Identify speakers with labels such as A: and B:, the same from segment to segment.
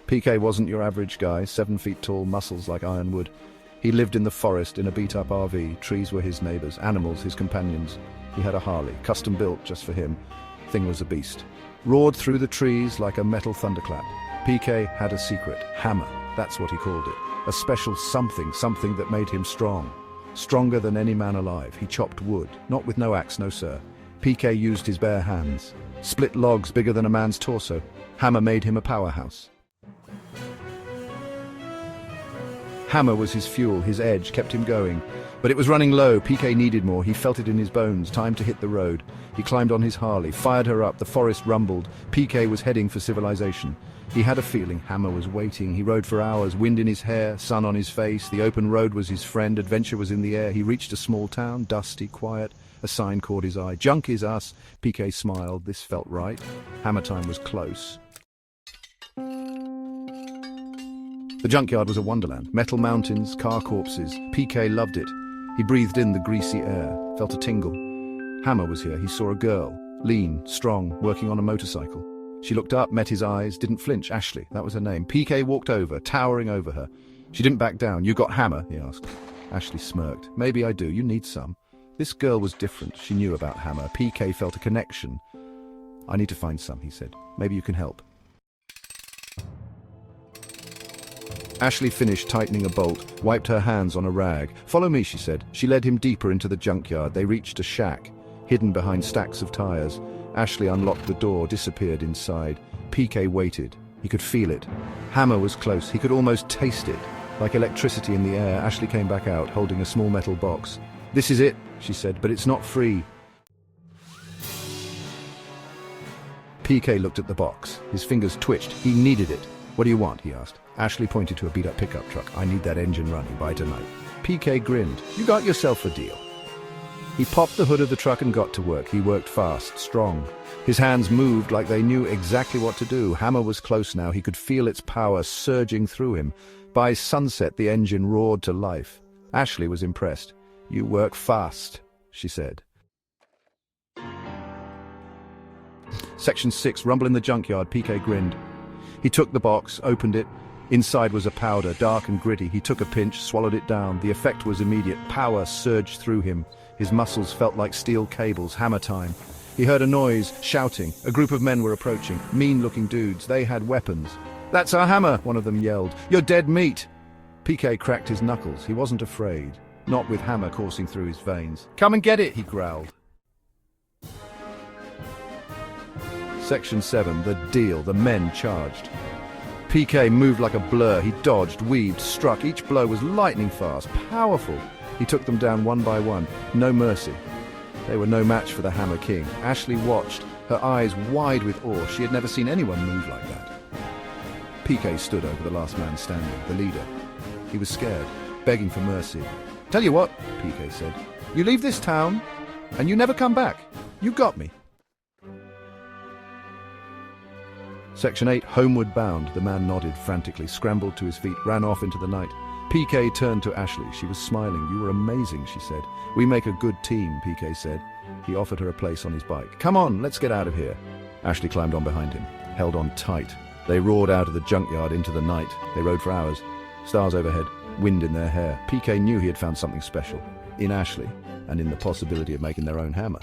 A: PK wasn't your average guy, 7 feet tall, muscles like ironwood. He lived in the forest in a beat-up RV. Trees were his neighbors, animals his companions. He had a Harley, custom built just for him. Thing was a beast. Roared through the trees like a metal thunderclap. PK had a secret, hammer, that's what he called it. A special something that made him strong. Stronger than any man alive. He chopped wood, not with no axe, no sir. PK used his bare hands. Split logs bigger than a man's torso. Hammer made him a powerhouse. Hammer was his fuel, his edge kept him going. But it was running low. PK needed more. He felt it in his bones. Time to hit the road. He climbed on his Harley, fired her up. The forest rumbled. PK was heading for civilization. He had a feeling Hammer was waiting. He rode for hours, wind in his hair, sun on his face. The open road was his friend. Adventure was in the air. He reached a small town, dusty, quiet. A sign caught his eye. Junk is us. PK smiled. This felt right. Hammer time was close. The junkyard was a wonderland. Metal mountains, car corpses. PK loved it. He breathed in the greasy air, felt a tingle. Hammer was here. He saw a girl, lean, strong, working on a motorcycle. She looked up, met his eyes, didn't flinch. Ashley, that was her name. PK walked over, towering over her. She didn't back down. "You got Hammer?" he asked. Ashley smirked. "Maybe I do. You need some." This girl was different. She knew about Hammer. PK felt a connection. "I need to find some," he said. "Maybe you can help." Ashley finished tightening a bolt, wiped her hands on a rag. "Follow me," she said. She led him deeper into the junkyard. They reached a shack, hidden behind stacks of tires. Ashley unlocked the door, disappeared inside. PK waited. He could feel it. Hammer was close. He could almost taste it. Like electricity in the air, Ashley came back out, holding a small metal box. "This is it," she said, "but it's not free." PK looked at the box. His fingers twitched. He needed it. "What do you want?" he asked. Ashley pointed to a beat-up pickup truck. "I need that engine running by tonight." PK grinned. "You got yourself a deal." He popped the hood of the truck and got to work. He worked fast, strong. His hands moved like they knew exactly what to do. Hammer was close now. He could feel its power surging through him. By sunset, the engine roared to life. Ashley was impressed. "You work fast," she said. Section 6, rumble in the junkyard. PK grinned. He took the box, opened it. Inside was a powder, dark and gritty. He took a pinch, swallowed it down. The effect was immediate. Power surged through him. His muscles felt like steel cables. Hammer time. He heard a noise, shouting. A group of men were approaching. Mean-looking dudes. They had weapons. "That's our Hammer," one of them yelled. "You're dead meat." PK cracked his knuckles. He wasn't afraid. Not with Hammer coursing through his veins. "Come and get it," he growled. Section 7, the deal. The men charged. PK moved like a blur. He dodged, weaved, struck. Each blow was lightning fast, powerful. He took them down one by one. No mercy. They were no match for the Hammer King. Ashley watched, her eyes wide with awe. She had never seen anyone move like that. PK stood over the last man standing, the leader. He was scared, begging for mercy. "Tell you what," PK said. "You leave this town, and you never come back. You got me." Section 8, homeward bound. The man nodded frantically, scrambled to his feet, ran off into the night. PK turned to Ashley. She was smiling. "You were amazing," she said. "We make a good team," PK said. He offered her a place on his bike. "Come on, let's get out of here." Ashley climbed on behind him, held on tight. They roared out of the junkyard into the night. They rode for hours. Stars overhead, wind in their hair. PK knew he had found something special. In Ashley, and in the possibility of making their own hammer.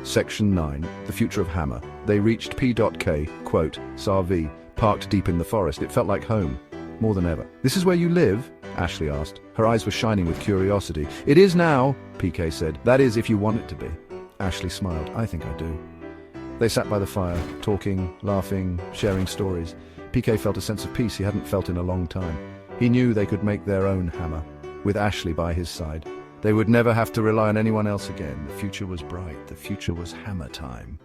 A: Section 9, the future of Hammer. They reached P.K, quote, Sarv, parked deep in the forest. It felt like home, more than ever. "This is where you live?" Ashley asked. Her eyes were shining with curiosity. "It is now," PK said. "That is, if you want it to be." Ashley smiled. "I think I do." They sat by the fire, talking, laughing, sharing stories. PK felt a sense of peace he hadn't felt in a long time. He knew they could make their own hammer, with Ashley by his side. They would never have to rely on anyone else again. The future was bright. The future was hammer time.